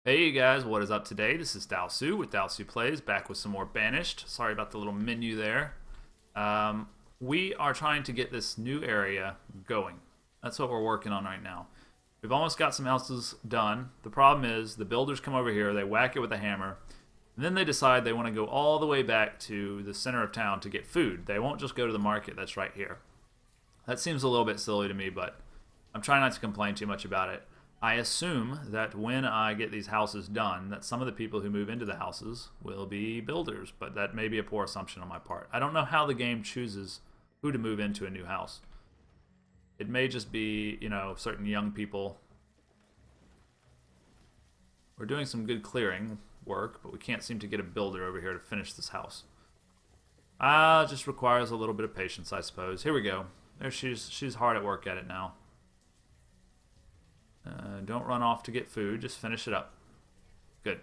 Hey you guys, what is up today? This is Dalsu with Dalsu Plays, back with some more Banished. Sorry about the little menu there. We are trying to get this new area going. That's what we're working on right now. We've almost got some houses done. The problem is the builders come over here, they whack it with a hammer, and then they decide they want to go all the way back to the center of town to get food. They won't just go to the market that's right here. That seems a little bit silly to me, but I'm trying not to complain too much about it. I assume that when I get these houses done, that some of the people who move into the houses will be builders, but that may be a poor assumption on my part. I don't know how the game chooses who to move into a new house. It may just be, you know, certain young people. We're doing some good clearing work, but we can't seem to get a builder over here to finish this house. Just requires a little bit of patience, I suppose. Here we go. There she's hard at work at it now. Don't run off to get food, just finish it up. Good.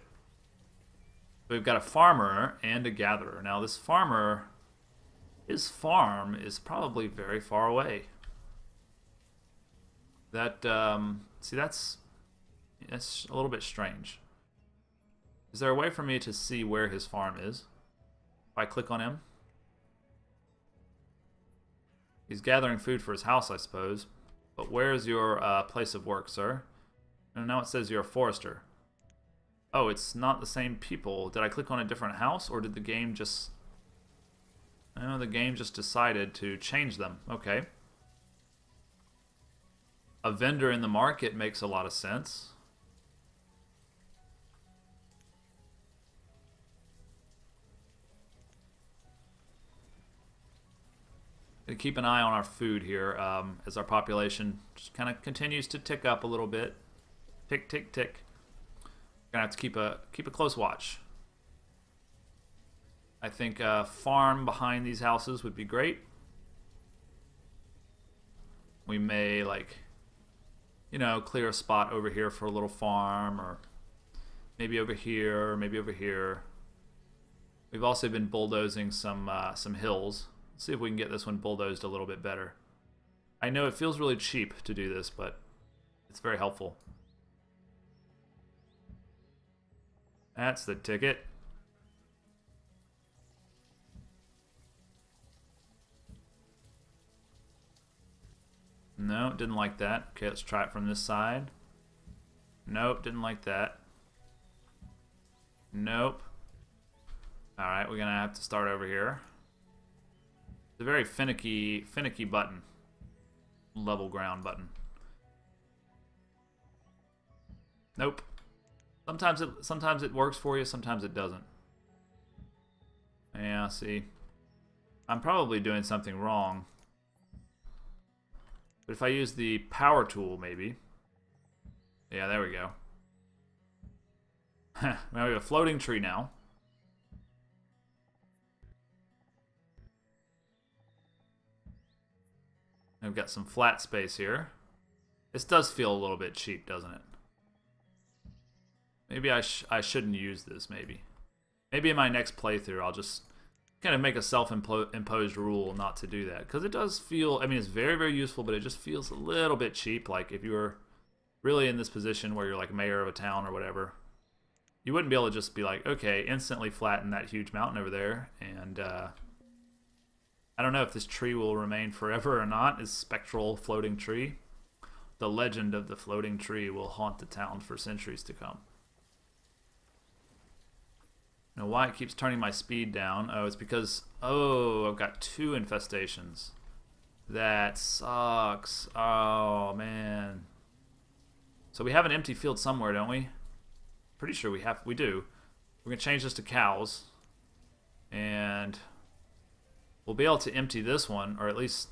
We've got a farmer and a gatherer. Now this farmer, his farm is probably very far away. That, see that's a little bit strange. Is there a way for me to see where his farm is? If I click on him? He's gathering food for his house, I suppose. But where's your place of work, sir? And now it says you're a forester. Oh, it's not the same people. Did I click on a different house, or did the game just... Oh, the game just decided to change them. Okay. A vendor in the market makes a lot of sense. Gonna keep an eye on our food here as our population just kind of continues to tick up a little bit. Tick, tick, tick. Gonna have to keep a close watch. I think a farm behind these houses would be great. We may, like, you know, clear a spot over here for a little farm, or maybe over here, or maybe over here. We've also been bulldozing some hills. Let's see if we can get this one bulldozed a little bit better. I know it feels really cheap to do this, but it's very helpful. That's the ticket. No, didn't like that. Okay, let's try it from this side. Nope, didn't like that. Nope. Alright, we're gonna have to start over here. It's a very finicky button. Level ground button. Nope. Sometimes it works for you, sometimes it doesn't. Yeah, see. I'm probably doing something wrong. But if I use the power tool, maybe. Yeah, there we go. Now we have a floating tree now. We've got some flat space here. This does feel a little bit cheap, doesn't it? Maybe I shouldn't use this, maybe. Maybe in my next playthrough I'll just kind of make a self-imposed rule not to do that. Because it does feel, I mean, it's very, very useful, but it just feels a little bit cheap. Like if you were really in this position where you're like mayor of a town or whatever, you wouldn't be able to just be like, okay, instantly flatten that huge mountain over there, and I don't know if this tree will remain forever or not. This spectral floating tree. The legend of the floating tree will haunt the town for centuries to come. Now, why it keeps turning my speed down? Oh, it's because, oh, I've got 2 infestations. That sucks. Oh, man. So we have an empty field somewhere, don't we? Pretty sure we do. We're going to change this to cows. And we'll be able to empty this one, or at least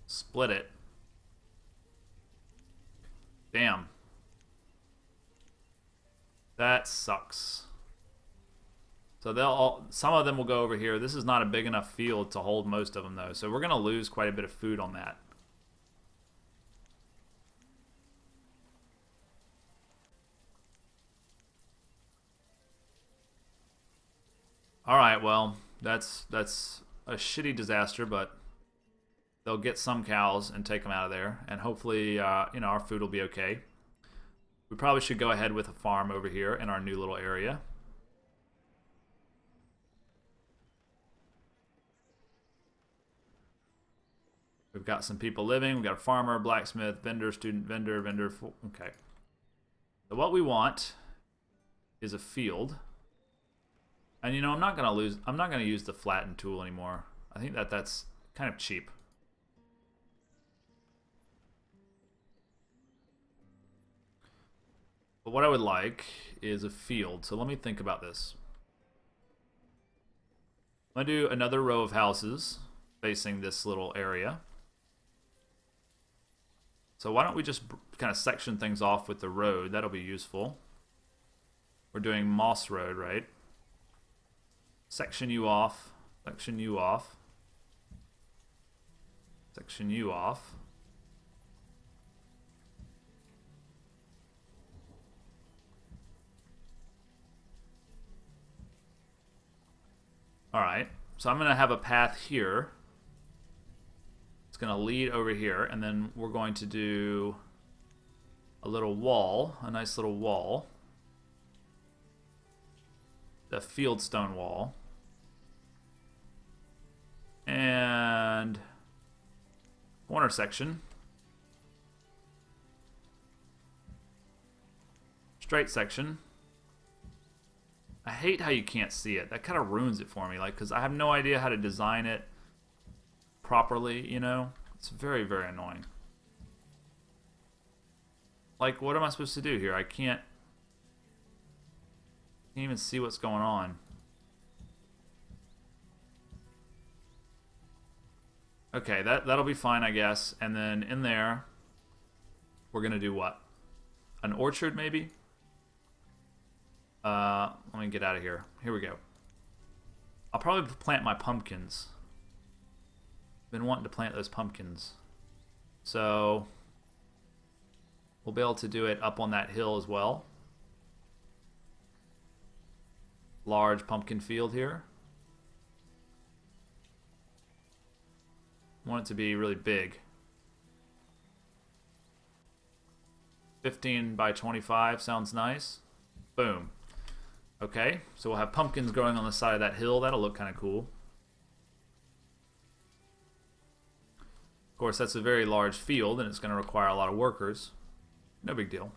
split it. Damn. That sucks. So some of them will go over here. This is not a big enough field to hold most of them, though. So we're going to lose quite a bit of food on that. All right, well, that's a shitty disaster, but they'll get some cows and take them out of there, and hopefully, you know, our food will be okay. We probably should go ahead with a farm over here in our new little area. We've got some people living. We've got a farmer, blacksmith, vendor, student, vendor. Okay. So what we want is a field. And you know, I'm not gonna use the flatten tool anymore. I think that's kind of cheap. But what I would like is a field. So let me think about this. I'm gonna do another row of houses facing this little area. So why don't we just kind of section things off with the road? That'll be useful. We're doing Moss Road, right? Section you off. Section you off. Section you off. Alright, so I'm going to have a path here. It's going to lead over here, and then we're going to do a little wall, a nice little wall. The fieldstone wall. And corner section. Straight section. I hate how you can't see it. That kind of ruins it for me, like, because I have no idea how to design it properly, you know? It's very, very annoying. Like, what am I supposed to do here? I can't even see what's going on. Okay, that'll be fine, I guess. And then in there, we're gonna do what? An orchard, maybe? Let me get out of here. Here we go. I'll probably plant my pumpkins. Been wanting to plant those pumpkins. So we'll be able to do it up on that hill as well. Large pumpkin field here. Want it to be really big. 15 by 25 sounds nice. Boom. Okay, so we'll have pumpkins growing on the side of that hill. That'll look kind of cool. Of course, that's a very large field, and it's going to require a lot of workers. No big deal.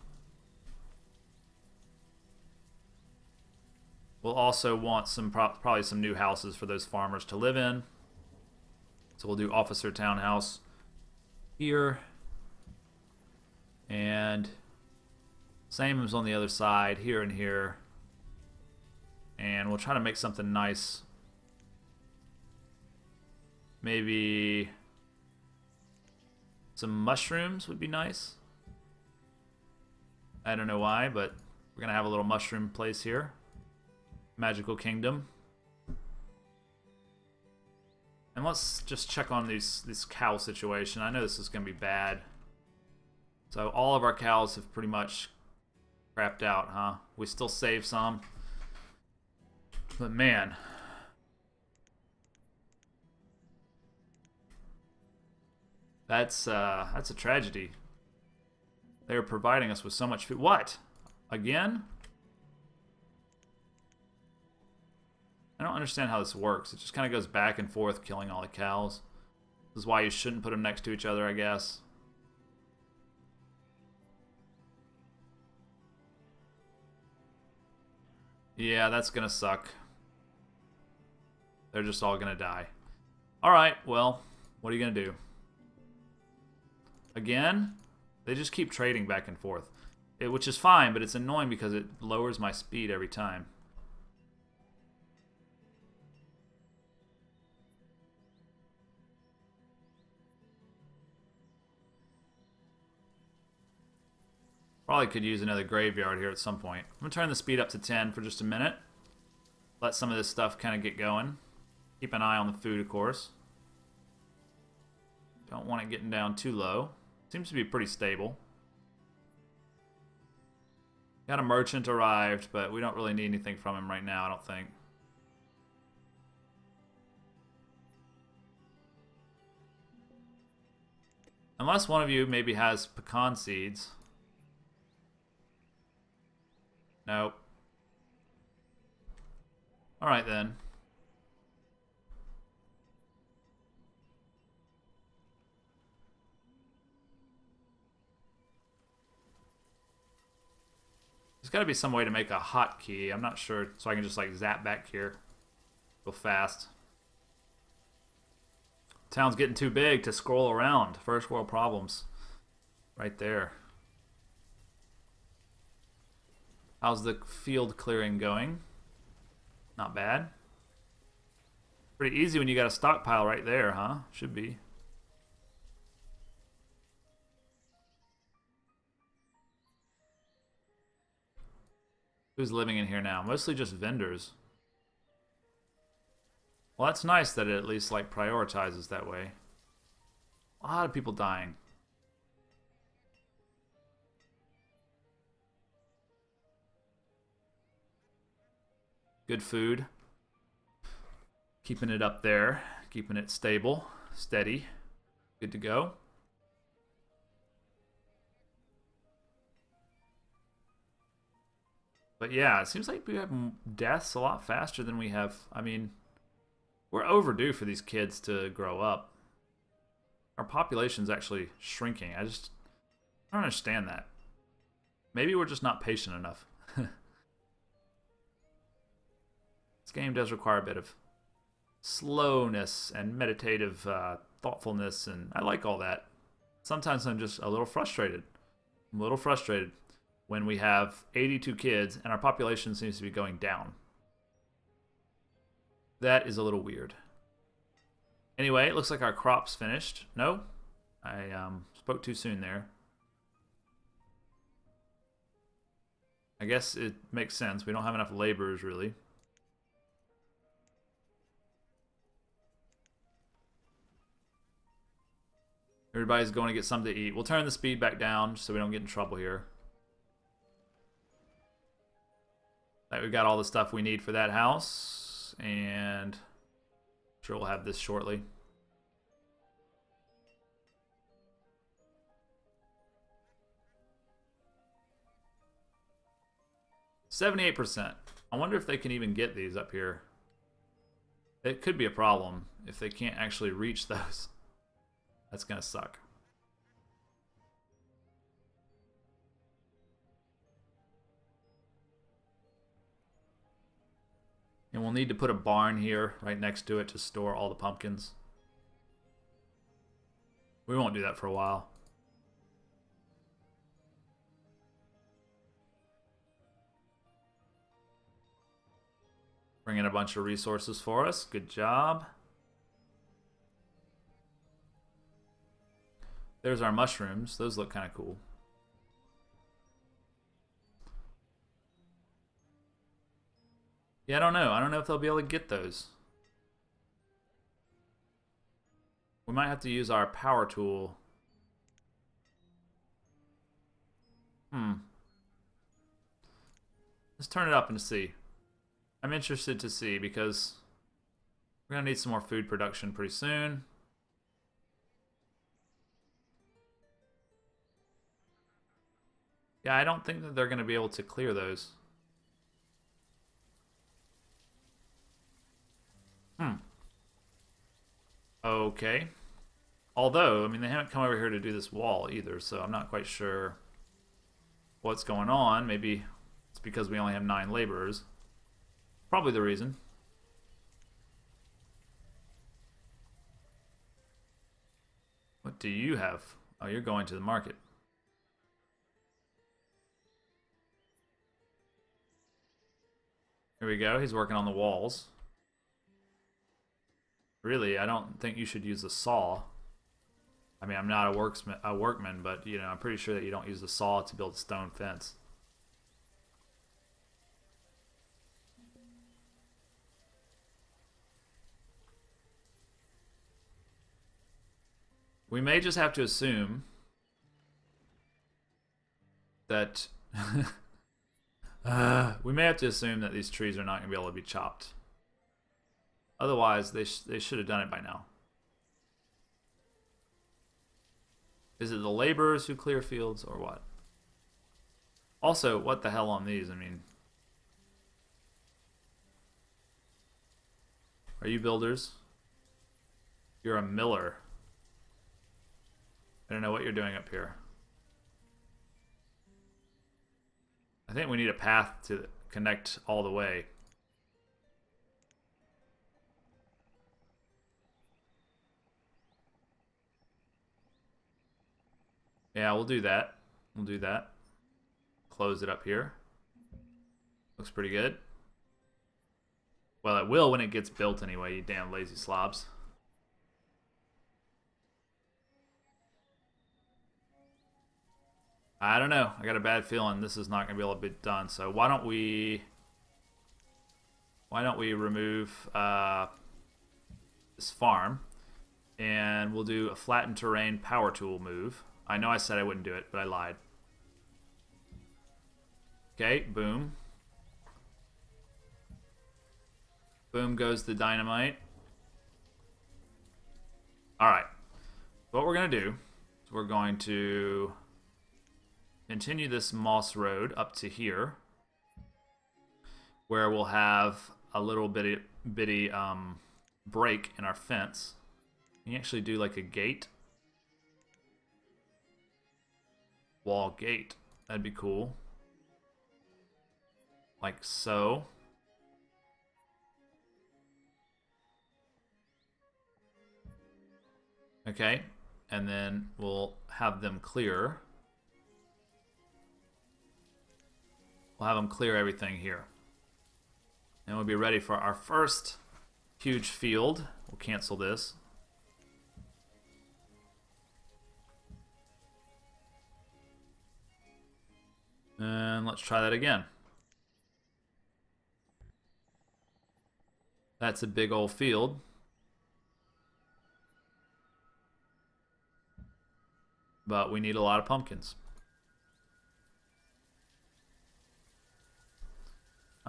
We'll also want some probably some new houses for those farmers to live in. So we'll do officer townhouse here. And same as on the other side, here and here. And we'll try to make something nice. Maybe some mushrooms would be nice. I don't know why, but we're going to have a little mushroom place here. Magical Kingdom. And let's just check on this cow situation. I know this is going to be bad. So all of our cows have pretty much crapped out, huh? We still save some. But man. That's a tragedy. They are providing us with so much food. What? Again? I don't understand how this works. It just kind of goes back and forth, killing all the cows. This is why you shouldn't put them next to each other, I guess. Yeah, that's gonna suck. They're just all gonna die. Alright, well, what are you gonna do? Again? They just keep trading back and forth. Which is fine, but it's annoying because it lowers my speed every time. Probably could use another graveyard here at some point. I'm going to turn the speed up to 10 for just a minute. Let some of this stuff kind of get going. Keep an eye on the food, of course. Don't want it getting down too low. Seems to be pretty stable. Got a merchant arrived, but we don't really need anything from him right now, I don't think. Unless one of you maybe has pecan seeds. Nope. Alright then. There's got to be some way to make a hotkey. I'm not sure, so I can just like zap back here. Go fast. Town's getting too big to scroll around. First world problems. Right there. How's the field clearing going? Not bad. Pretty easy when you got a stockpile right there, huh? Should be. Who's living in here now? Mostly just vendors. Well, that's nice that it at least like prioritizes that way. A lot of people dying. Good food. Keeping it up there. Keeping it stable. Steady. Good to go. But yeah, it seems like we have deaths a lot faster than we have. I mean, we're overdue for these kids to grow up. Our population's actually shrinking. I don't understand that. Maybe we're just not patient enough. This game does require a bit of slowness and meditative thoughtfulness, and I like all that. Sometimes I'm just a little frustrated. I'm a little frustrated when we have 82 kids and our population seems to be going down. That is a little weird. Anyway, it looks like our crop's finished. No? I spoke too soon there. I guess it makes sense. We don't have enough laborers, really. Everybody's going to get something to eat. We'll turn the speed back down so we don't get in trouble here. Right, we've got all the stuff we need for that house, and I'm sure we'll have this shortly. %. I wonder if they can even get these up here. It could be a problem if they can't actually reach those. That's gonna suck. And we'll need to put a barn here right next to it to store all the pumpkins. We won't do that for a while. Bring in a bunch of resources for us. Good job. There's our mushrooms. Those look kind of cool. Yeah, I don't know. I don't know if they'll be able to get those. We might have to use our power tool. Let's turn it up and see. I'm interested to see because we're going to need some more food production pretty soon. Yeah, I don't think that they're going to be able to clear those. Okay. Although, I mean, they haven't come over here to do this wall either, so I'm not quite sure what's going on. Maybe it's because we only have 9 laborers. Probably the reason. What do you have? Oh, you're going to the market. Here we go. He's working on the walls. Really, I don't think you should use a saw. I mean, I'm not a workman, but you know, I'm pretty sure that you don't use the saw to build a stone fence. We may just have to assume that we may have to assume that these trees are not going to be able to be chopped. Otherwise, they should have done it by now. Is it the laborers who clear fields or what? Also, what the hell on these? I mean, Are you builders? You're a miller. I don't know what you're doing up here. I think we need a path to connect all the way. Yeah, we'll do that. We'll do that. Close it up here. Looks pretty good. Well, it will when it gets built anyway, you damn lazy slobs. I don't know. I got a bad feeling this is not going to be able to be done. So why don't we remove this farm, and we'll do a flattened terrain power tool move. I know I said I wouldn't do it, but I lied. Okay, boom. Boom goes the dynamite. Alright. What we're going to do is we're going to continue this moss road up to here, where we'll have a little bitty break in our fence. You can actually do like a gate. Wall gate. That'd be cool. Like so. Okay, and then we'll have them clear. We'll have them clear everything here. And we'll be ready for our first huge field. We'll cancel this. And let's try that again. That's a big old field. But we need a lot of pumpkins.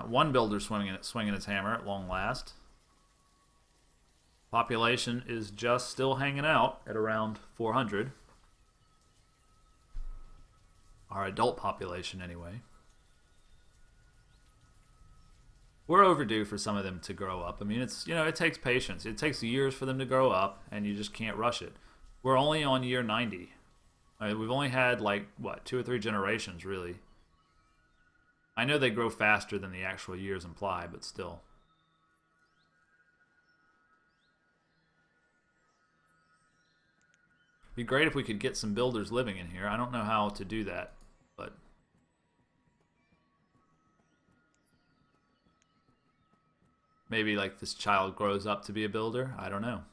One builder swinging its hammer at long last. Population is just still hanging out at around 400. Our adult population, anyway. We're overdue for some of them to grow up. I mean, it's, you know, it takes patience. It takes years for them to grow up, and you just can't rush it. We're only on year 90. I mean, we've only had, like, what, 2 or 3 generations, really. I know they grow faster than the actual years imply, but still. It'd be great if we could get some builders living in here. I don't know how to do that, but maybe like this child grows up to be a builder. I don't know.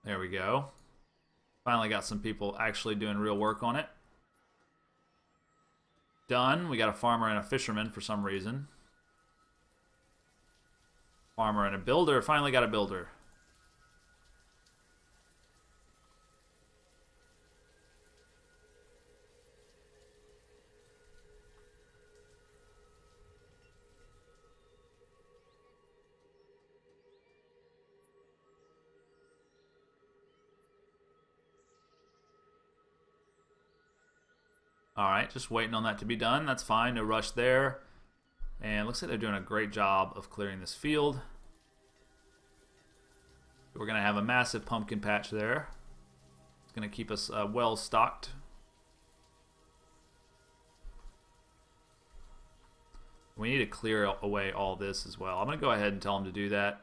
There we go. Finally got some people actually doing real work on it. Done. We got a farmer and a fisherman for some reason. Farmer and a builder. Finally got a builder. Alright, just waiting on that to be done. That's fine, no rush there. And looks like they're doing a great job of clearing this field. We're going to have a massive pumpkin patch there. It's going to keep us well stocked. We need to clear away all this as well. I'm going to go ahead and tell them to do that.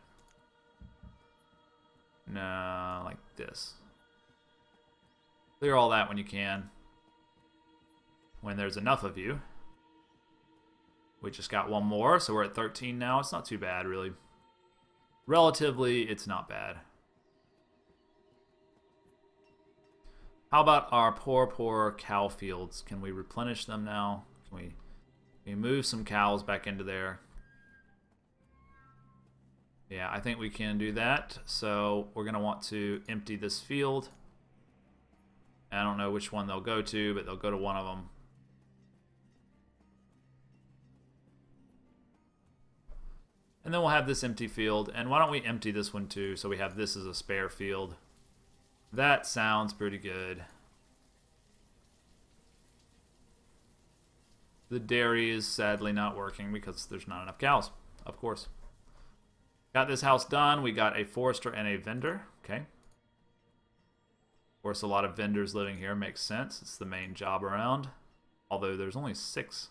No, like this. Clear all that when you can. When there's enough of you. We just got one more, so we're at 13 now. It's not too bad, really. Relatively, it's not bad. How about our poor cow fields? Can we replenish them now? Can we move some cows back into there? Yeah, I think we can do that. So we're going to want to empty this field. I don't know which one they'll go to, but they'll go to one of them. And then we'll have this empty field. And why don't we empty this one too, so we have this as a spare field. That sounds pretty good. The dairy is sadly not working because there's not enough cows, of course. Got this house done. We got a forester and a vendor. Okay. Of course, a lot of vendors living here makes sense. It's the main job around. Although there's only 6.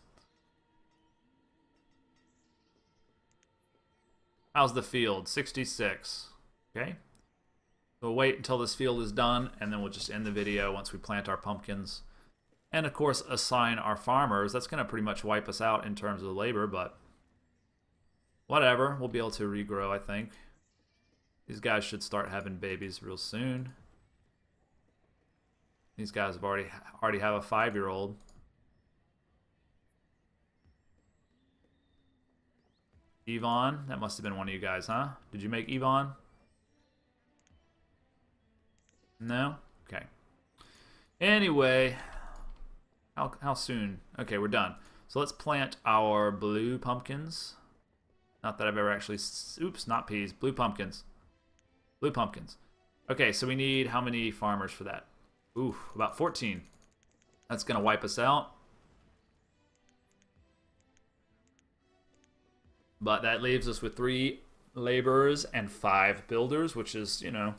How's the field? 66. Okay. We'll wait until this field is done, and then we'll just end the video once we plant our pumpkins. And, of course, assign our farmers. That's going to pretty much wipe us out in terms of labor, but whatever. We'll be able to regrow, I think. These guys should start having babies real soon. These guys have already have a 5-year-old. Yvonne, that must have been one of you guys, huh? Did you make Yvonne? No? Okay. Anyway, how soon? Okay, we're done. So let's plant our blue pumpkins. Not that I've ever actually... Oops, not peas. Blue pumpkins. Blue pumpkins. Okay, so we need how many farmers for that? Ooh, about 14. That's going to wipe us out. But that leaves us with 3 laborers and 5 builders, which is, you know,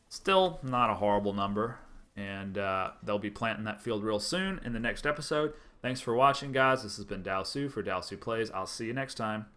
still not a horrible number. And they'll be planting that field real soon in the next episode. Thanks for watching, guys. This has been Dao Su for Dao Su Plays. I'll see you next time.